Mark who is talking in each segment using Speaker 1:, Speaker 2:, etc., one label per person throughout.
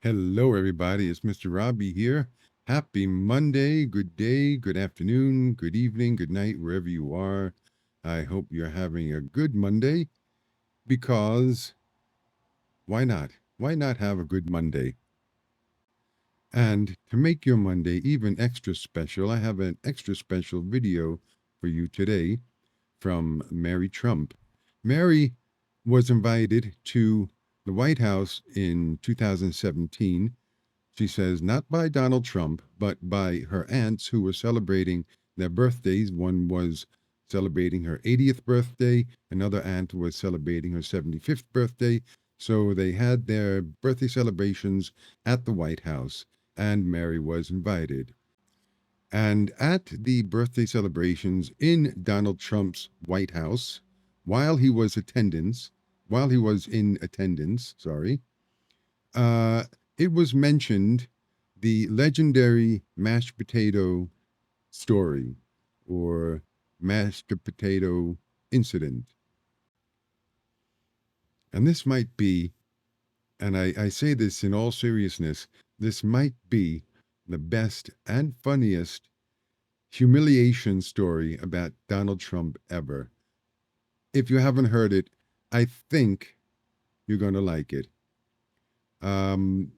Speaker 1: Hello, everybody. It's Mr. Robbie here. Happy Monday. Good day, good afternoon, good evening, good night, wherever you are. I hope you're having a good Monday because why not? Why not have a good Monday? And to make your Monday even extra special, I have an extra special video for you today from Mary Trump. Mary was invited to the White House in 2017. She says, not by Donald Trump, but by her aunts who were celebrating their birthdays. One was celebrating her 80th birthday, another aunt was celebrating her 75th birthday. So they had their birthday celebrations at the White House, and Mary was invited. And at the birthday celebrations in Donald Trump's White House, while he was in attendance, uh, it was mentioned the legendary mashed potato story or mashed potato incident. And this might be, and I say this in all seriousness, this might be the best and funniest humiliation story about Donald Trump ever. If you haven't heard it, I think you're going to like it. Um,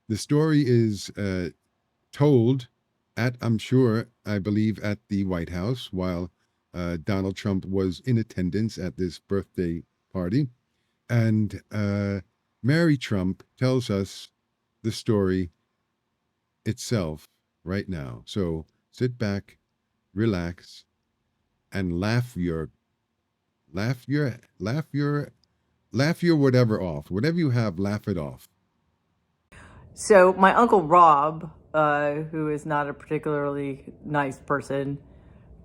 Speaker 1: the story is told I believe, at the White House while Donald Trump was in attendance at this birthday party. And Mary Trump tells us the story itself right now. So sit back, relax, and laugh your whatever off. Whatever you have, laugh it off.
Speaker 2: So my Uncle Rob, who is not a particularly nice person,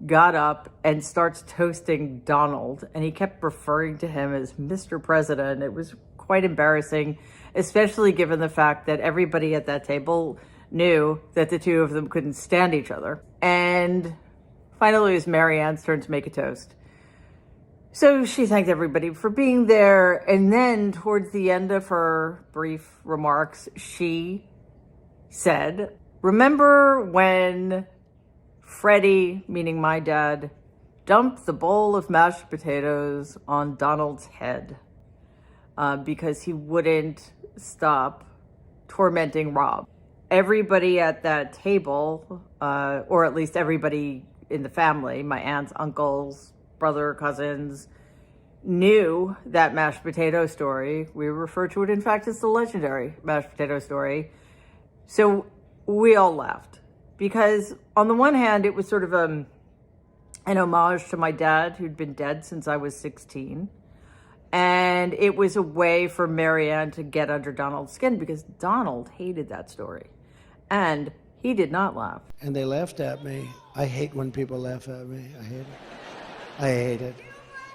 Speaker 2: got up and starts toasting Donald, and he kept referring to him as Mr. President. It was quite embarrassing, especially given the fact that everybody at that table knew that the two of them couldn't stand each other. And finally, it was Mary Ann's turn to make a toast. So she thanked everybody for being there. And then towards the end of her brief remarks, she said, "Remember when Freddie," meaning my dad, "dumped the bowl of mashed potatoes on Donald's head because he wouldn't stop tormenting Rob." Everybody at that table, or at least everybody in the family, my aunts, uncles, brother, cousins, knew that mashed potato story. We refer to it, in fact, as the legendary mashed potato story. So we all laughed because on the one hand, it was sort of an homage to my dad, who'd been dead since I was 16. And it was a way for Marianne to get under Donald's skin because Donald hated that story. And he did not laugh.
Speaker 3: And they laughed at me. I hate when people laugh at me. I hate it. I hate it.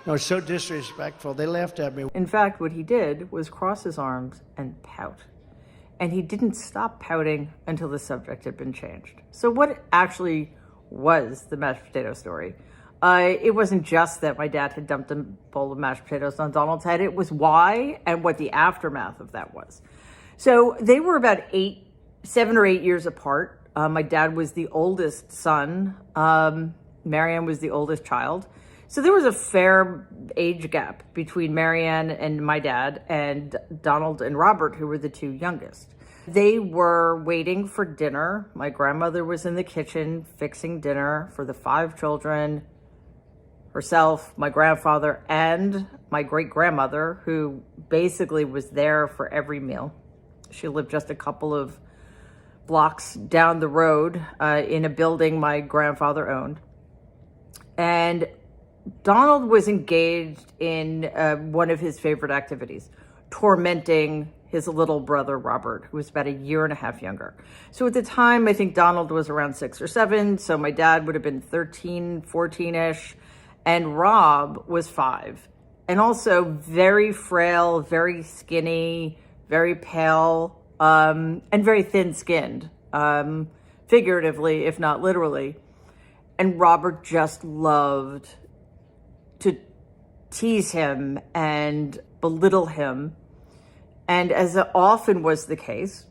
Speaker 3: No, it's so disrespectful. They laughed at me.
Speaker 2: In fact, what he did was cross his arms and pout. And he didn't stop pouting until the subject had been changed. So what actually was the mashed potato story? It wasn't just that my dad had dumped a bowl of mashed potatoes on Donald's head. It was why and what the aftermath of that was. So they were about 7 or 8 years apart. My dad was the oldest son. Marianne was the oldest child. So there was a fair age gap between Marianne and my dad and Donald and Robert, who were the two youngest. They were waiting for dinner. My grandmother was in the kitchen fixing dinner for the 5 children, herself, my grandfather, and my great-grandmother, who basically was there for every meal. She lived just a couple of blocks down the road in a building my grandfather owned. And Donald was engaged in one of his favorite activities, tormenting his little brother, Robert, who was about 1.5 years younger. So at the time, I think Donald was around 6 or 7. So my dad would have been 13, 14-ish. And Rob was 5. And also very frail, very skinny, very pale, and very thin-skinned, figuratively, if not literally. And Robert just loved to tease him and belittle him And as often was the case,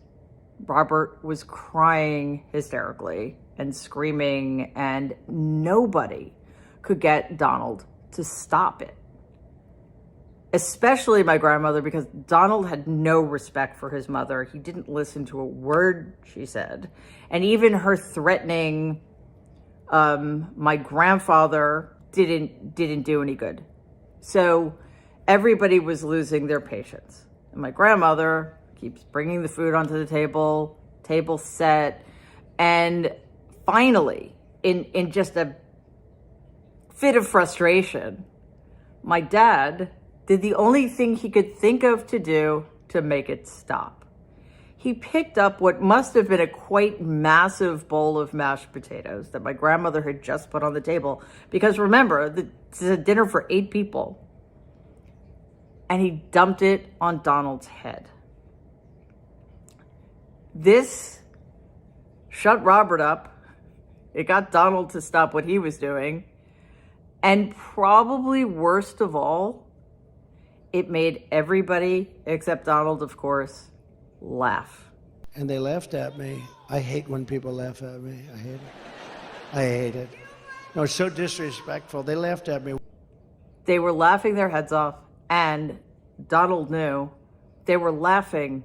Speaker 2: Robert was crying hysterically and screaming, and nobody could get Donald to stop it. Especially my grandmother, because Donald had no respect for his mother. He didn't listen to a word she said. And even her threatening my grandfather didn't do any good. So everybody was losing their patience. And my grandmother keeps bringing the food onto the table set. And finally, in just a fit of frustration, my dad did the only thing he could think of to do to make it stop. He picked up what must have been a quite massive bowl of mashed potatoes that my grandmother had just put on the table. Because remember, this is a dinner for 8 people. And he dumped it on Donald's head. This shut Robert up. It got Donald to stop what he was doing. And probably worst of all, it made everybody, except Donald, of course, laugh.
Speaker 3: And they laughed at me. I hate when people laugh at me. I hate it. I hate it. No, it's so disrespectful. They laughed at me.
Speaker 2: They were laughing their heads off, and Donald knew they were laughing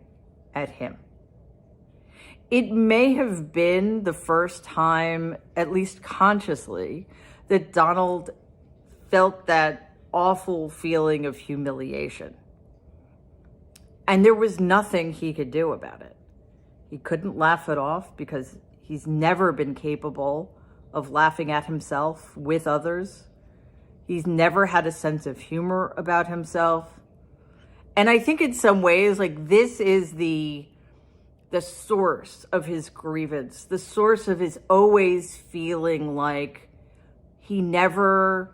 Speaker 2: at him. It may have been the first time, at least consciously, that Donald felt that awful feeling of humiliation. And there was nothing he could do about it. He couldn't laugh it off because he's never been capable of laughing at himself with others. He's never had a sense of humor about himself. And I think in some ways, like, this is the source of his grievance, the source of his always feeling like he never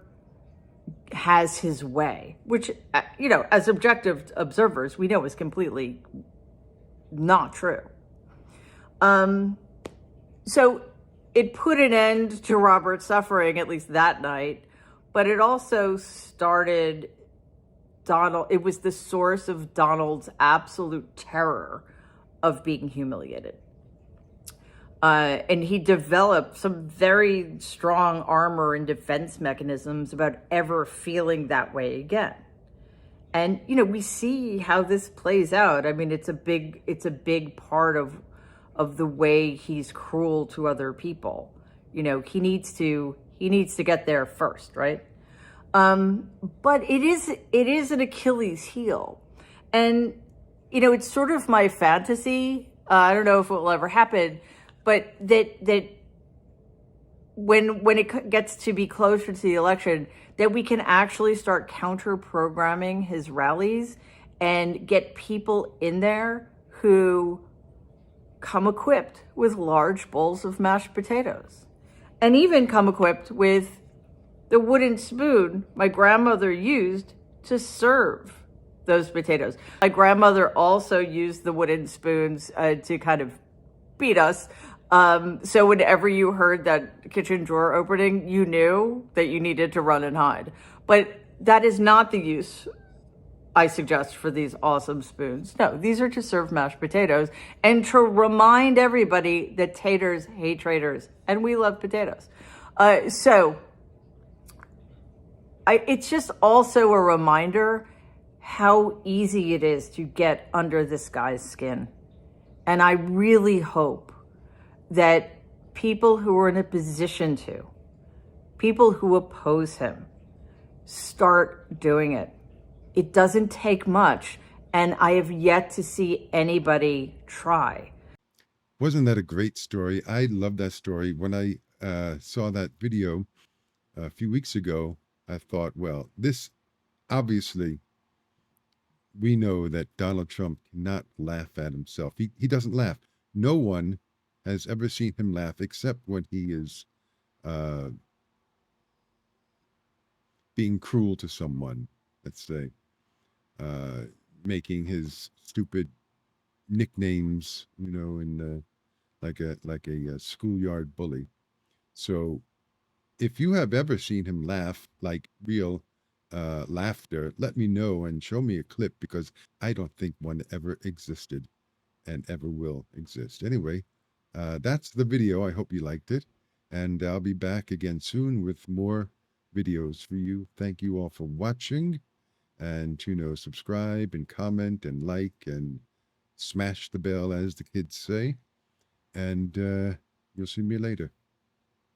Speaker 2: has his way, which, as objective observers, we know is completely not true. So it put an end to Robert's suffering, at least that night, but it also started Donald. It was the source of Donald's absolute terror of being humiliated. And he developed some very strong armor and defense mechanisms about ever feeling that way again. And, we see how this plays out. I mean, it's a big part of the way he's cruel to other people. He needs to get there first, right? But it is an Achilles heel. And, it's sort of my fantasy. I don't know if it will ever happen, but that when it gets to be closer to the election, that we can actually start counter-programming his rallies and get people in there who come equipped with large bowls of mashed potatoes, and even come equipped with the wooden spoon my grandmother used to serve those potatoes. My grandmother also used the wooden spoons to kind of beat us. So whenever you heard that kitchen drawer opening, you knew that you needed to run and hide. But that is not the use I suggest for these awesome spoons. No, these are to serve mashed potatoes and to remind everybody that taters hate traitors, and we love potatoes. It's just also a reminder how easy it is to get under this guy's skin. And I really hope that people who are in a position to, people who oppose him, start doing it. It doesn't take much, and I have yet to see anybody try.
Speaker 1: Wasn't that a great story? I love that story. When I saw that video a few weeks ago, I thought, well, this obviously, we know that Donald Trump cannot laugh at himself. He doesn't laugh. No one has ever seen him laugh except when he is being cruel to someone, let's say, making his stupid nicknames, in like a schoolyard bully. So if you have ever seen him laugh like real, laughter, let me know and show me a clip, because I don't think one ever existed and ever will exist. Anyway, that's the video. I hope you liked it. And I'll be back again soon with more videos for you. Thank you all for watching. And, subscribe and comment and like and smash the bell, as the kids say. And you'll see me later.